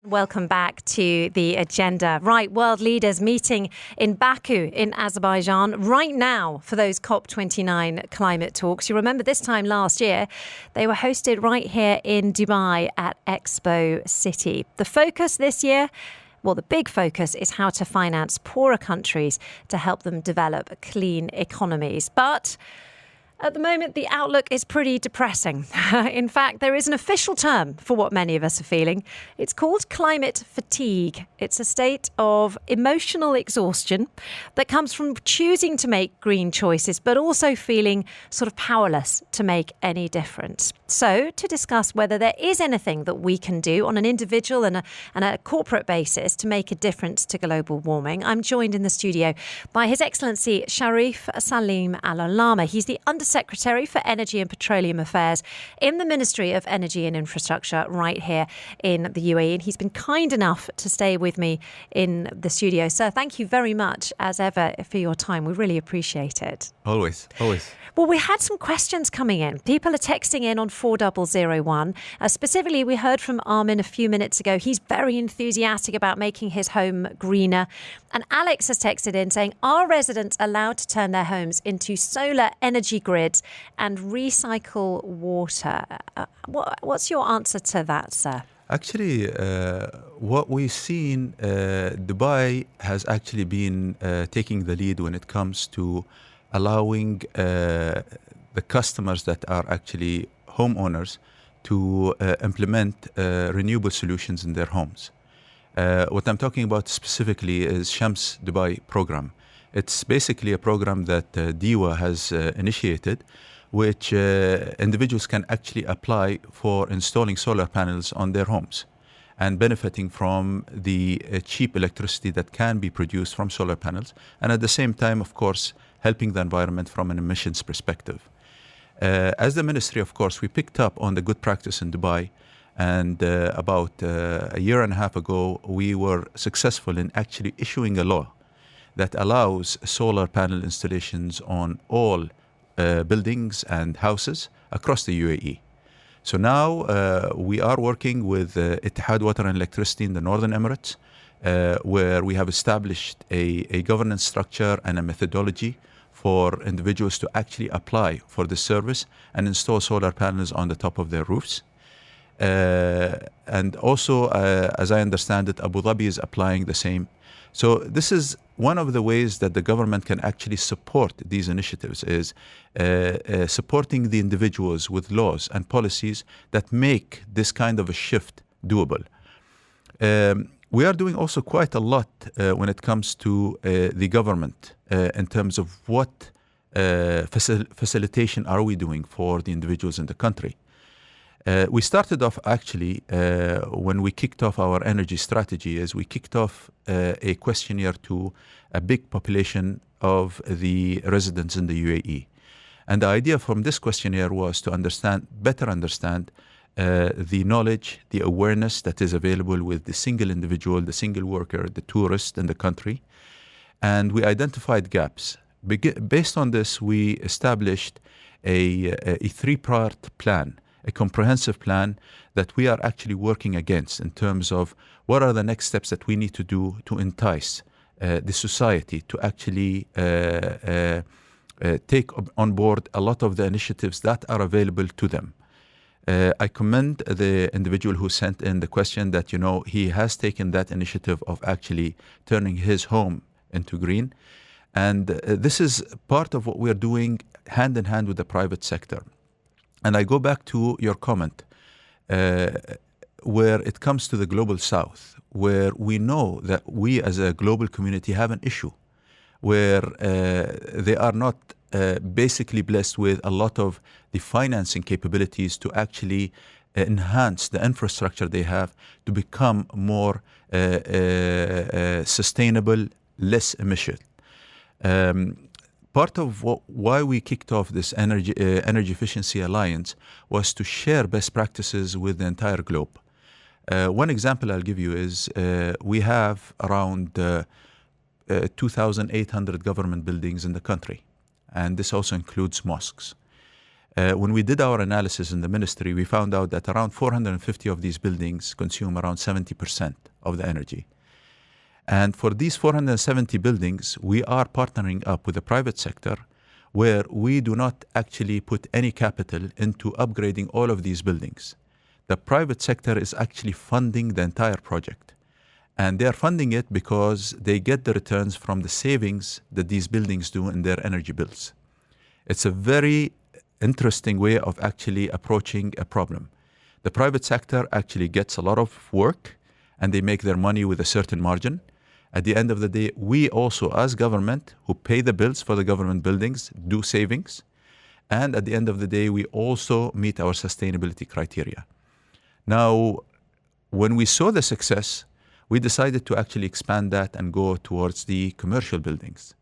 Welcome back to the agenda. Right, world leaders meeting in Baku in Azerbaijan right now for those COP29 climate talks. You remember this time last year, they were hosted right here in Dubai at Expo City. The focus this year, well, the big focus is how to finance poorer countries to help them develop clean economies. But at the moment, the outlook is pretty depressing. In fact, there is an official term for what many of us are feeling. It's called climate fatigue. It's a state of emotional exhaustion that comes from choosing to make green choices, but also feeling sort of powerless to make any difference. So, to discuss whether there is anything that we can do on an individual and a corporate basis to make a difference to global warming, I'm joined in the studio by His Excellency Sharif Salim Al-Olama. He's the Undersecretary for Energy and Petroleum Affairs in the Ministry of Energy and Infrastructure right here in the UAE. And he's been kind enough to stay with me in the studio. Sir, thank you very much, as ever, for your time. We really appreciate it. Always. Well, we had some questions coming in. People are texting in on 4001. Specifically, we heard from Armin a few minutes ago. He's very enthusiastic about making his home greener. And Alex has texted in saying, are residents allowed to turn their homes into solar energy grids and recycle water? What's your answer to that, sir? Actually, what we've seen, Dubai has actually been taking the lead when it comes to allowing the customers that are actually homeowners to implement renewable solutions in their homes. What I'm talking about specifically is Shams Dubai program. It's basically a program that DEWA has initiated, which individuals can actually apply for installing solar panels on their homes and benefiting from the cheap electricity that can be produced from solar panels, and at the same time, of course, helping the environment from an emissions perspective. As the ministry, of course, we picked up on the good practice in Dubai, and about a year and a half ago, we were successful in actually issuing a law that allows solar panel installations on all buildings and houses across the UAE. So now we are working with H.E Water and Electricity in the Northern Emirates, where we have established a governance structure and a methodology for individuals to actually apply for this service and install solar panels on the top of their roofs. And also, as I understand it, Abu Dhabi is applying the same. So this is one of the ways that the government can actually support these initiatives, is supporting the individuals with laws and policies that make this kind of a shift doable. We are doing also quite a lot when it comes to the government in terms of what facilitation are we doing for the individuals in the country. We started off actually when we kicked off our energy strategy, is we kicked off a questionnaire to a big population of the residents in the UAE. And the idea from this questionnaire was to better understand the knowledge, the awareness that is available with the single individual, the single worker, the tourist in the country. And we identified gaps. Based on this, we established a three-part plan, a comprehensive plan that we are actually working against in terms of what are the next steps that we need to do to entice the society to actually take on board a lot of the initiatives that are available to them. I commend the individual who sent in the question that, he has taken that initiative of actually turning his home into green. And this is part of what we are doing hand in hand with the private sector. And I go back to your comment, where it comes to the global south, where we know that we as a global community have an issue, where they are not basically blessed with a lot of the financing capabilities to actually enhance the infrastructure they have to become more sustainable, less emission. Part of why we kicked off this Energy Efficiency Alliance was to share best practices with the entire globe. One example I'll give you is we have around 2,800 government buildings in the country, and this also includes mosques. When we did our analysis in the ministry, we found out that around 450 of these buildings consume around 70% of the energy. And for these 470 buildings, we are partnering up with the private sector, where we do not actually put any capital into upgrading all of these buildings. The private sector is actually funding the entire project. And they're funding it because they get the returns from the savings that these buildings do in their energy bills. It's a very interesting way of actually approaching a problem. The private sector actually gets a lot of work and they make their money with a certain margin. At the end of the day, we also, as government, who pay the bills for the government buildings, do savings. And at the end of the day, we also meet our sustainability criteria. Now, when we saw the success, we decided to actually expand that and go towards the commercial buildings.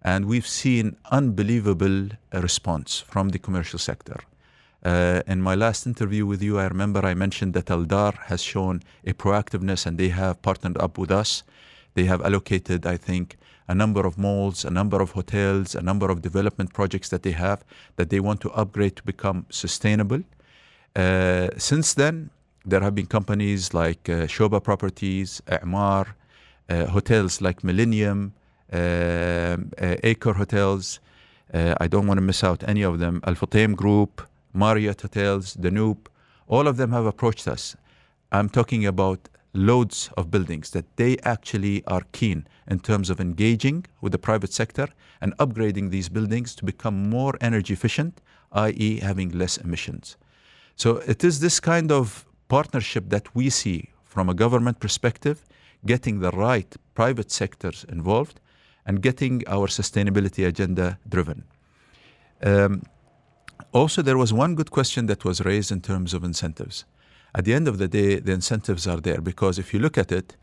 And we've seen unbelievable response from the commercial sector. In my last interview with you, I remember I mentioned that Aldar has shown a proactiveness and they have partnered up with us. They have allocated, I think, a number of malls, a number of hotels, a number of development projects that they have that they want to upgrade to become sustainable. Since then, there have been companies like Shoba Properties, A'mar, hotels like Millennium, Acre Hotels. I don't want to miss out any of them. Al Futtaim Group, Marriott Hotels, Danube. All of them have approached us. I'm talking about loads of buildings that they actually are keen in terms of engaging with the private sector and upgrading these buildings to become more energy efficient, i.e. having less emissions. So it is this kind of partnership that we see from a government perspective, getting the right private sectors involved and getting our sustainability agenda driven. Also, there was one good question that was raised in terms of incentives. At the end of the day, the incentives are there because if you look at it,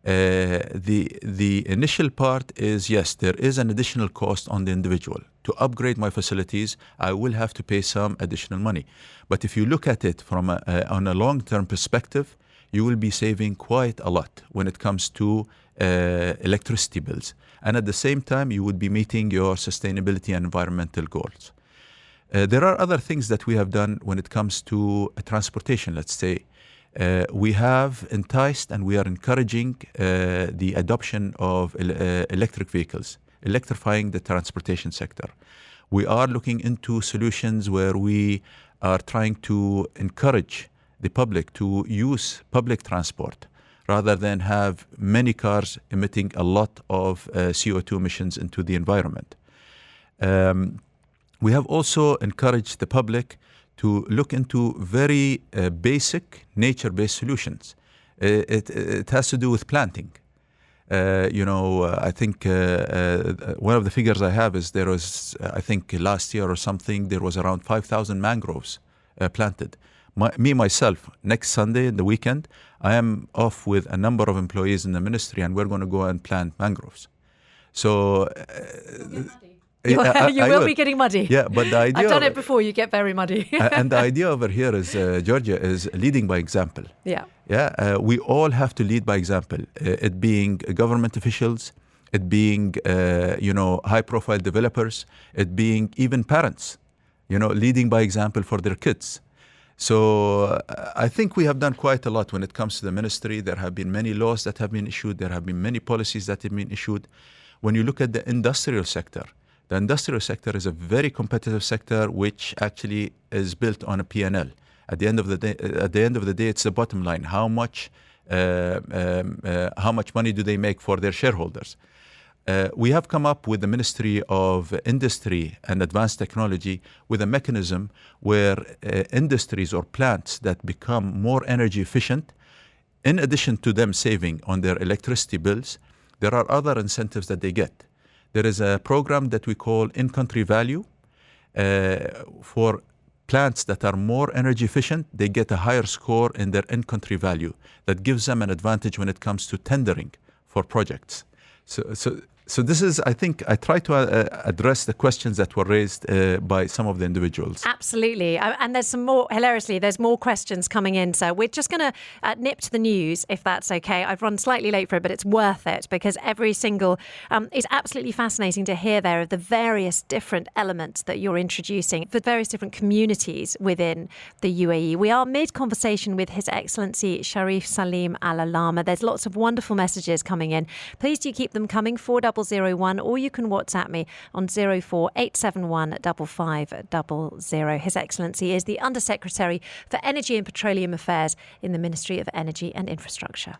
the initial part is, yes, there is an additional cost on the individual. To upgrade my facilities, I will have to pay some additional money. But if you look at it from on a long-term perspective, you will be saving quite a lot when it comes to electricity bills. And at the same time, you would be meeting your sustainability and environmental goals. There are other things that we have done when it comes to transportation, let's say. We have enticed and we are encouraging the adoption of electric vehicles, electrifying the transportation sector. We are looking into solutions where we are trying to encourage the public to use public transport rather than have many cars emitting a lot of CO2 emissions into the environment. We have also encouraged the public to look into very basic nature-based solutions. It has to do with planting. I think one of the figures I have is there was, I think last year or something, there was around 5,000 mangroves planted. Myself, next Sunday in the weekend, I am off with a number of employees in the ministry and we're going to go and plant mangroves. So... You will be getting muddy. Yeah, but the idea... I've done it before, you get very muddy. And the idea over here is, Georgia, is leading by example. Yeah. Yeah, we all have to lead by example. It being government officials, it being, high-profile developers, it being even parents, leading by example for their kids. So I think we have done quite a lot when it comes to the ministry. There have been many laws that have been issued. There have been many policies that have been issued. When you look at the industrial sector, the industrial sector is a very competitive sector, which actually is built on a P&L. At the end of the day, it's the bottom line. How much money do they make for their shareholders? We have come up with the Ministry of Industry and Advanced Technology with a mechanism where industries or plants that become more energy efficient, in addition to them saving on their electricity bills, there are other incentives that they get. There is a program that we call in-country value. For plants that are more energy efficient, they get a higher score in their in-country value. That gives them an advantage when it comes to tendering for projects. So this is, I think, I try to address the questions that were raised by some of the individuals. Absolutely. And there's some more, hilariously, there's more questions coming in. So we're just going to nip to the news, if that's okay. I've run slightly late for it, but it's worth it because every single, it's absolutely fascinating to hear there of the various different elements that you're introducing for various different communities within the UAE. We are mid-conversation with His Excellency Sharif Salim Al-Olama. There's lots of wonderful messages coming in. Please do keep them coming, 4001, or you can WhatsApp me on 04871 5500. His Excellency is the Undersecretary for Energy and Petroleum Affairs in the Ministry of Energy and Infrastructure.